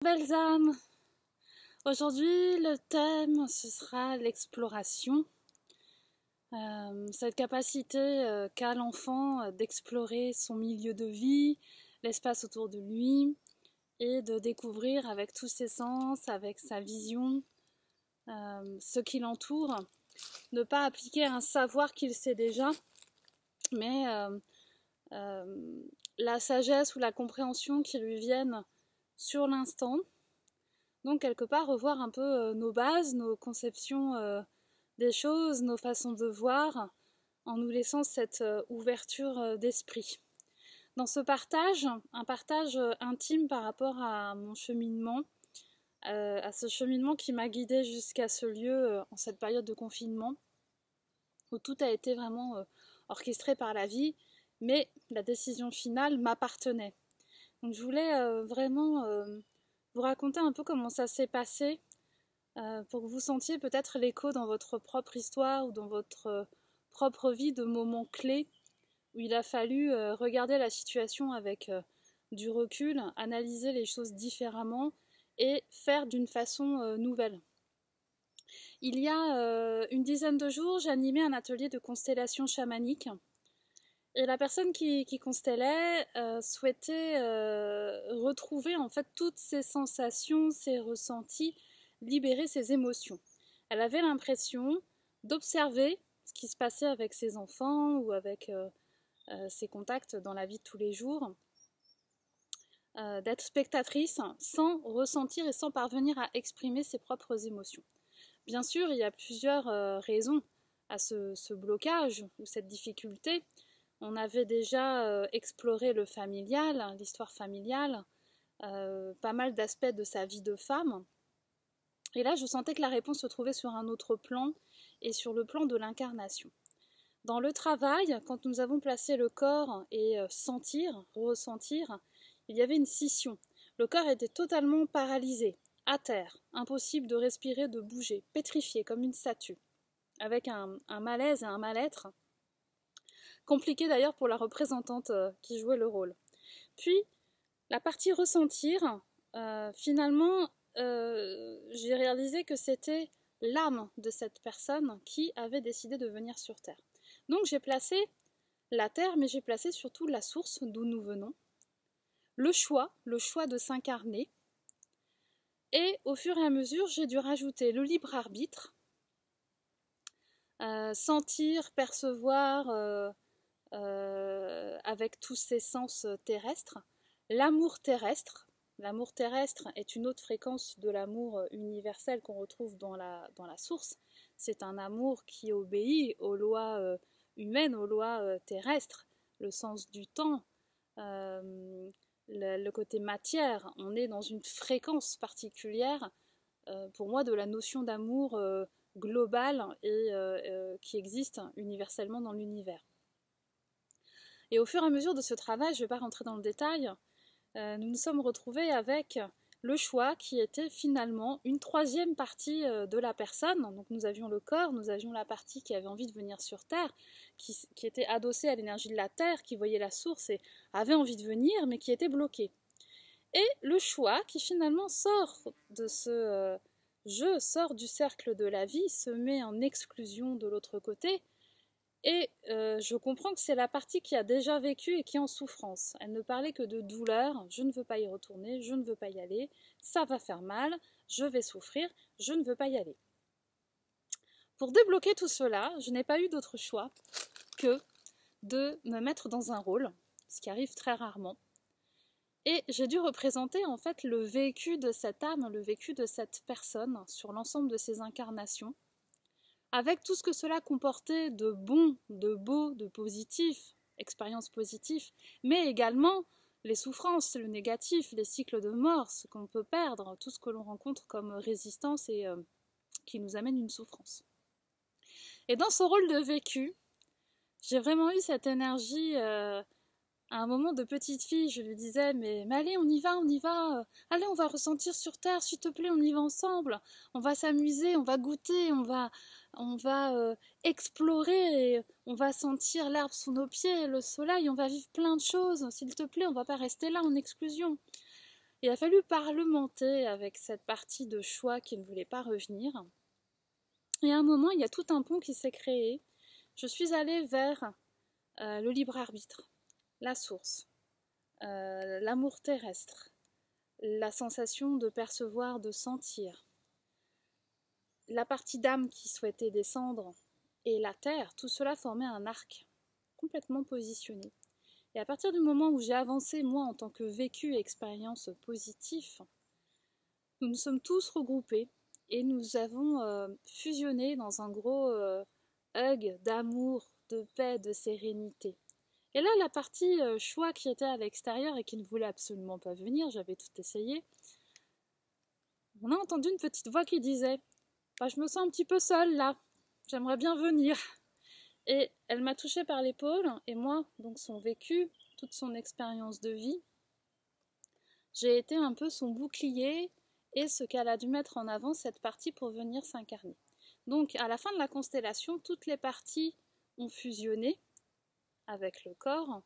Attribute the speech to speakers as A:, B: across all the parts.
A: Belles âmes, aujourd'hui le thème ce sera l'exploration, cette capacité qu'a l'enfant d'explorer son milieu de vie, l'espace autour de lui et de découvrir avec tous ses sens, avec sa vision, ce qui l'entoure, ne pas appliquer un savoir qu'il sait déjà, mais la sagesse ou la compréhension qui lui viennent sur l'instant. Donc quelque part revoir un peu nos bases, nos conceptions des choses, nos façons de voir, en nous laissant cette ouverture d'esprit. Dans ce partage, un partage intime par rapport à mon cheminement, à ce cheminement qui m'a guidée jusqu'à ce lieu en cette période de confinement, où tout a été vraiment orchestré par la vie, mais la décision finale m'appartenait. Donc je voulais vraiment vous raconter un peu comment ça s'est passé pour que vous sentiez peut-être l'écho dans votre propre histoire ou dans votre propre vie de moments clés où il a fallu regarder la situation avec du recul, analyser les choses différemment et faire d'une façon nouvelle. Il y a une dizaine de jours, j'animais un atelier de constellation chamanique. Et la personne qui constellait souhaitait retrouver en fait toutes ses sensations, ses ressentis, libérer ses émotions. Elle avait l'impression d'observer ce qui se passait avec ses enfants ou avec ses contacts dans la vie de tous les jours, d'être spectatrice sans ressentir et sans parvenir à exprimer ses propres émotions. Bien sûr, il y a plusieurs raisons à ce blocage ou cette difficulté. On avait déjà exploré le familial, l'histoire familiale, pas mal d'aspects de sa vie de femme. Et là, je sentais que la réponse se trouvait sur un autre plan, et sur le plan de l'incarnation. Dans le travail, quand nous avons placé le corps et sentir, ressentir, il y avait une scission. Le corps était totalement paralysé, à terre, impossible de respirer, de bouger, pétrifié comme une statue, avec un malaise et un mal-être. Compliqué d'ailleurs pour la représentante qui jouait le rôle. Puis, la partie ressentir, finalement, j'ai réalisé que c'était l'âme de cette personne qui avait décidé de venir sur Terre. Donc j'ai placé la Terre, mais j'ai placé surtout la source d'où nous venons, le choix de s'incarner, et au fur et à mesure, j'ai dû rajouter le libre arbitre, sentir, percevoir, avec tous ses sens terrestres, l'amour terrestre. L'amour terrestre est une autre fréquence de l'amour universel qu'on retrouve dans la source. C'est un amour qui obéit aux lois humaines, aux lois terrestres, le sens du temps, le côté matière. On est dans une fréquence particulière, pour moi, de la notion d'amour global et qui existe universellement dans l'univers. Et au fur et à mesure de ce travail, je ne vais pas rentrer dans le détail, nous nous sommes retrouvés avec le choix qui était finalement une troisième partie de la personne. Donc nous avions le corps, nous avions la partie qui avait envie de venir sur Terre, qui était adossée à l'énergie de la Terre, qui voyait la source et avait envie de venir, mais qui était bloquée. Et le choix qui finalement sort de ce jeu, sort du cercle de la vie, se met en exclusion de l'autre côté. Et je comprends que c'est la partie qui a déjà vécu et qui est en souffrance. Elle ne parlait que de douleur, je ne veux pas y retourner, je ne veux pas y aller, ça va faire mal, je vais souffrir, je ne veux pas y aller. Pour débloquer tout cela, je n'ai pas eu d'autre choix que de me mettre dans un rôle, ce qui arrive très rarement. Et j'ai dû représenter en fait le vécu de cette âme, le vécu de cette personne sur l'ensemble de ses incarnations, avec tout ce que cela comportait de bon, de beau, de positif, expériences positives, mais également les souffrances, le négatif, les cycles de mort, ce qu'on peut perdre, tout ce que l'on rencontre comme résistance et qui nous amène une souffrance. Et dans ce rôle de vécu, j'ai vraiment eu cette énergie. À un moment de petite fille, je lui disais mais allez, on y va, allez, on va ressentir sur Terre, s'il te plaît, on y va ensemble, on va s'amuser, on va goûter, on va explorer, et on va sentir l'herbe sous nos pieds, le soleil, on va vivre plein de choses, s'il te plaît, on va pas rester là en exclusion. Il a fallu parlementer avec cette partie de choix qui ne voulait pas revenir. Et à un moment, il y a tout un pont qui s'est créé. Je suis allée vers le libre arbitre, la source, l'amour terrestre, la sensation de percevoir, de sentir, la partie d'âme qui souhaitait descendre et la terre, tout cela formait un arc complètement positionné. Et à partir du moment où j'ai avancé, moi, en tant que vécu et expérience positive, nous nous sommes tous regroupés et nous avons fusionné dans un gros hug d'amour, de paix, de sérénité. Et là, la partie choix qui était à l'extérieur et qui ne voulait absolument pas venir, j'avais tout essayé, on a entendu une petite voix qui disait « Je me sens un petit peu seule là, j'aimerais bien venir ». Et elle m'a touchée par l'épaule, et moi, donc son vécu, toute son expérience de vie, j'ai été un peu son bouclier et ce qu'elle a dû mettre en avant, cette partie, pour venir s'incarner. Donc, à la fin de la constellation, toutes les parties ont fusionné avec le corps,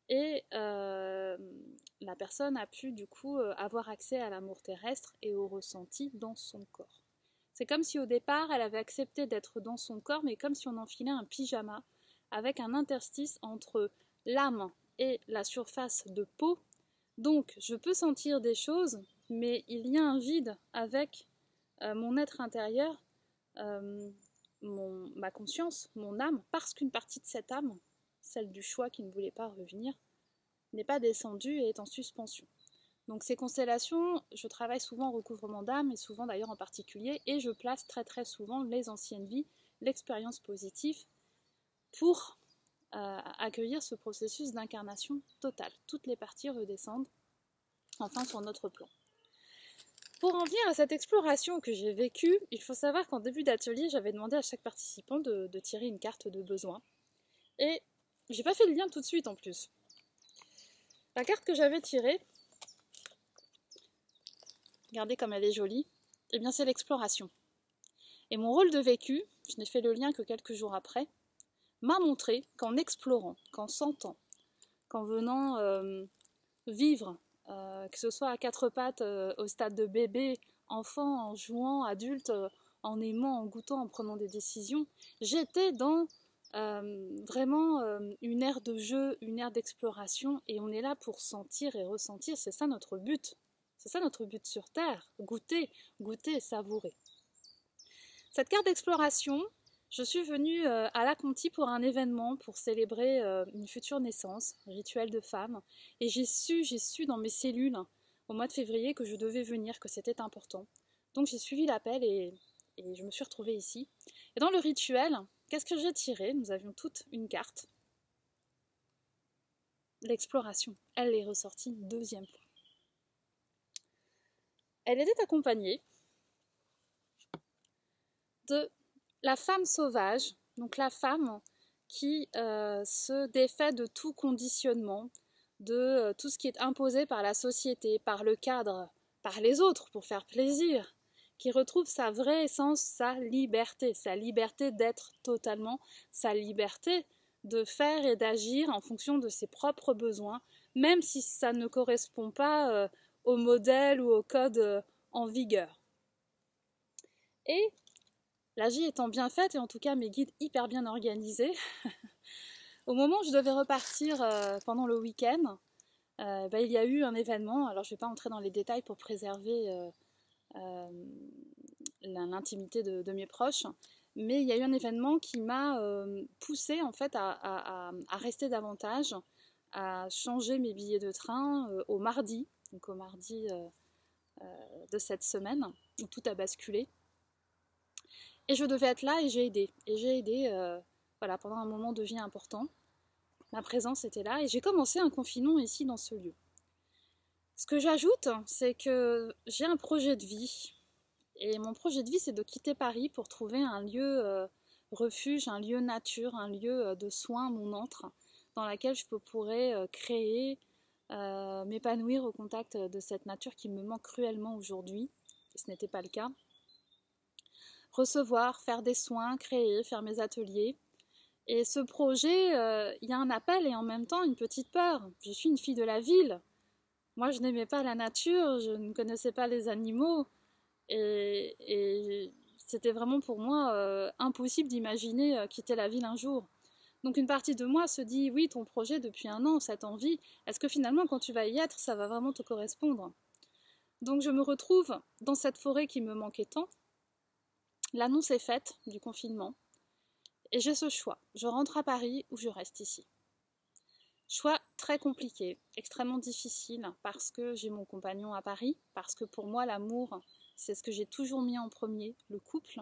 A: et la personne a pu, du coup, avoir accès à l'amour terrestre et au ressenti dans son corps. C'est comme si au départ, elle avait accepté d'être dans son corps, mais comme si on enfilait un pyjama avec un interstice entre l'âme et la surface de peau. Donc, je peux sentir des choses, mais il y a un vide avec mon être intérieur, ma conscience, mon âme, parce qu'une partie de cette âme, celle du choix qui ne voulait pas revenir, n'est pas descendue et est en suspension. Donc ces constellations, je travaille souvent en recouvrement d'âme, et souvent d'ailleurs en particulier, et je place très très souvent les anciennes vies, l'expérience positive, pour accueillir ce processus d'incarnation totale. Toutes les parties redescendent, enfin sur notre plan. Pour en venir à cette exploration que j'ai vécue, il faut savoir qu'en début d'atelier, j'avais demandé à chaque participant de tirer une carte de besoin. Et j'ai pas fait le lien tout de suite en plus. La carte que j'avais tirée, regardez comme elle est jolie, eh bien c'est l'exploration. Et mon rôle de vécu, je n'ai fait le lien que quelques jours après, m'a montré qu'en explorant, qu'en sentant, qu'en venant vivre, que ce soit à quatre pattes, au stade de bébé, enfant, en jouant, adulte, en aimant, en goûtant, en prenant des décisions, j'étais dans vraiment une ère de jeu, une ère d'exploration, et on est là pour sentir et ressentir, c'est ça notre but. C'est ça notre but sur Terre, goûter, goûter, savourer. Cette carte d'exploration, je suis venue à La Conti pour un événement, pour célébrer une future naissance, un rituel de femme, et j'ai su dans mes cellules, au mois de février, que je devais venir, que c'était important. Donc j'ai suivi l'appel et je me suis retrouvée ici. Et dans le rituel, qu'est-ce que j'ai tiré? Nous avions toutes une carte. L'exploration, elle est ressortie une deuxième fois. Elle était accompagnée de la femme sauvage, donc la femme qui se défait de tout conditionnement, de tout ce qui est imposé par la société, par le cadre, par les autres pour faire plaisir, qui retrouve sa vraie essence, sa liberté d'être totalement, sa liberté de faire et d'agir en fonction de ses propres besoins, même si ça ne correspond pas au modèle ou au code en vigueur. Et la vie étant bien faite, et en tout cas mes guides hyper bien organisés, au moment où je devais repartir pendant le week-end, il y a eu un événement, alors je ne vais pas entrer dans les détails pour préserver l'intimité de mes proches, mais il y a eu un événement qui m'a poussée en fait à rester davantage, à changer mes billets de train au mardi, donc au mardi de cette semaine, où tout a basculé. Et je devais être là et j'ai aidé. Et j'ai aidé pendant un moment de vie important. Ma présence était là et j'ai commencé un confinement ici dans ce lieu. Ce que j'ajoute, c'est que j'ai un projet de vie. Et mon projet de vie, c'est de quitter Paris pour trouver un lieu refuge, un lieu nature, un lieu de soins, mon antre, dans laquelle je pourrais créer, m'épanouir au contact de cette nature qui me manque cruellement aujourd'hui. Et ce n'était pas le cas. Recevoir, faire des soins, créer, faire mes ateliers. Et ce projet, il y a un appel et en même temps une petite peur. Je suis une fille de la ville. Moi, je n'aimais pas la nature, je ne connaissais pas les animaux, et c'était vraiment pour moi impossible d'imaginer quitter la ville un jour. Donc une partie de moi se dit, oui, ton projet depuis un an, cette envie, est-ce que finalement quand tu vas y être, ça va vraiment te correspondre? Donc je me retrouve dans cette forêt qui me manquait tant. L'annonce est faite du confinement, et j'ai ce choix. Je rentre à Paris ou je reste ici. Choix très compliqué, extrêmement difficile, parce que j'ai mon compagnon à Paris, parce que pour moi l'amour, c'est ce que j'ai toujours mis en premier, le couple.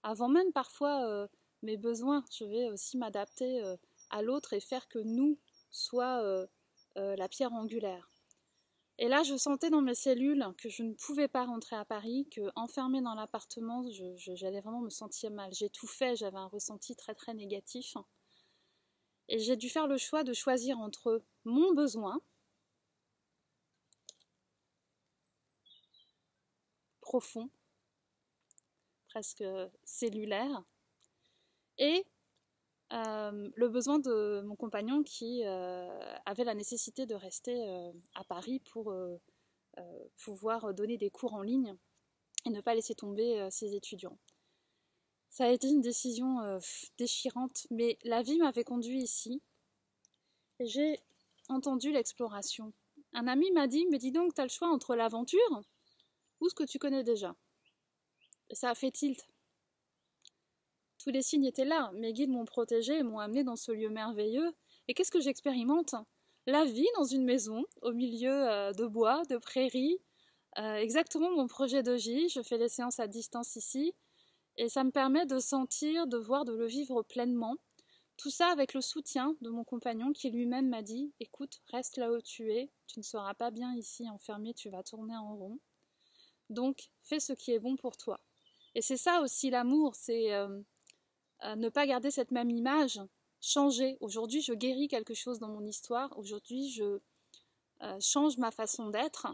A: Avant même parfois mes besoins, je vais aussi m'adapter à l'autre et faire que nous soit la pierre angulaire. Et là, je sentais dans mes cellules que je ne pouvais pas rentrer à Paris, que enfermée dans l'appartement, j'allais vraiment me sentir mal. J'ai tout fait, j'avais un ressenti très très négatif. Et j'ai dû faire le choix de choisir entre mon besoin profond, presque cellulaire, et le besoin de mon compagnon qui avait la nécessité de rester à Paris pour pouvoir donner des cours en ligne et ne pas laisser tomber ses étudiants. Ça a été une décision déchirante, mais la vie m'avait conduit ici et j'ai entendu l'exploration. Un ami m'a dit, mais dis donc, t'as le choix entre l'aventure ou ce que tu connais déjà. Et ça a fait tilt. Tous les signes étaient là, mes guides m'ont protégée et m'ont amenée dans ce lieu merveilleux. Et qu'est-ce que j'expérimente? La vie dans une maison, au milieu de bois, de prairies, exactement mon projet de vie. Je fais les séances à distance ici, et ça me permet de sentir, de voir, de le vivre pleinement. Tout ça avec le soutien de mon compagnon qui lui-même m'a dit « Écoute, reste là où tu es, tu ne seras pas bien ici enfermé, tu vas tourner en rond. Donc, fais ce qui est bon pour toi. » Et c'est ça aussi l'amour, c'est ne pas garder cette même image, changer. Aujourd'hui, je guéris quelque chose dans mon histoire. Aujourd'hui, je change ma façon d'être.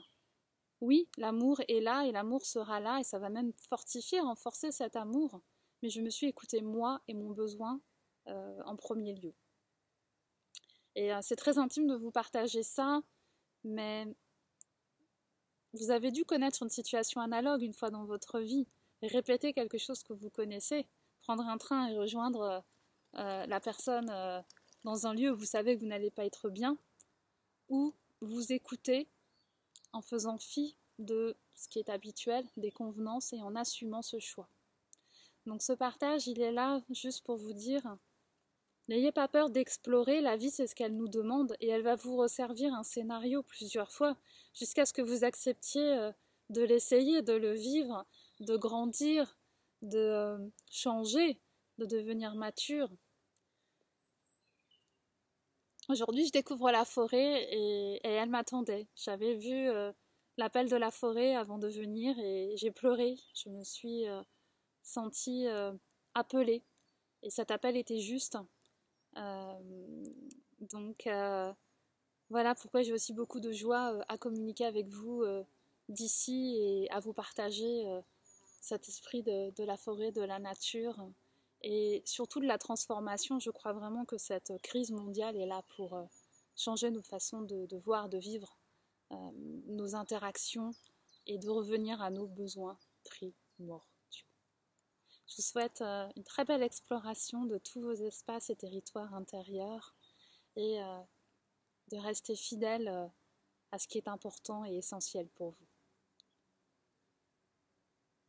A: Oui, l'amour est là et l'amour sera là et ça va même fortifier, renforcer cet amour. Mais je me suis écoutée moi et mon besoin en premier lieu. Et c'est très intime de vous partager ça, mais vous avez dû connaître une situation analogue une fois dans votre vie, répéter quelque chose que vous connaissez, prendre un train et rejoindre la personne dans un lieu où vous savez que vous n'allez pas être bien, ou vous écouter en faisant fi de ce qui est habituel, des convenances et en assumant ce choix. Donc ce partage, il est là juste pour vous dire, n'ayez pas peur d'explorer, la vie c'est ce qu'elle nous demande et elle va vous resservir un scénario plusieurs fois jusqu'à ce que vous acceptiez de l'essayer, de le vivre, de grandir, de changer, de devenir mature. Aujourd'hui, je découvre la forêt et elle m'attendait. J'avais vu l'appel de la forêt avant de venir et j'ai pleuré. Je me suis sentie appelée et cet appel était juste. Donc voilà pourquoi j'ai aussi beaucoup de joie à communiquer avec vous d'ici et à vous partager cet esprit de la forêt, de la nature et surtout de la transformation. Je crois vraiment que cette crise mondiale est là pour changer nos façons de voir, de vivre nos interactions et de revenir à nos besoins primordiaux. Je vous souhaite une très belle exploration de tous vos espaces et territoires intérieurs et de rester fidèle à ce qui est important et essentiel pour vous.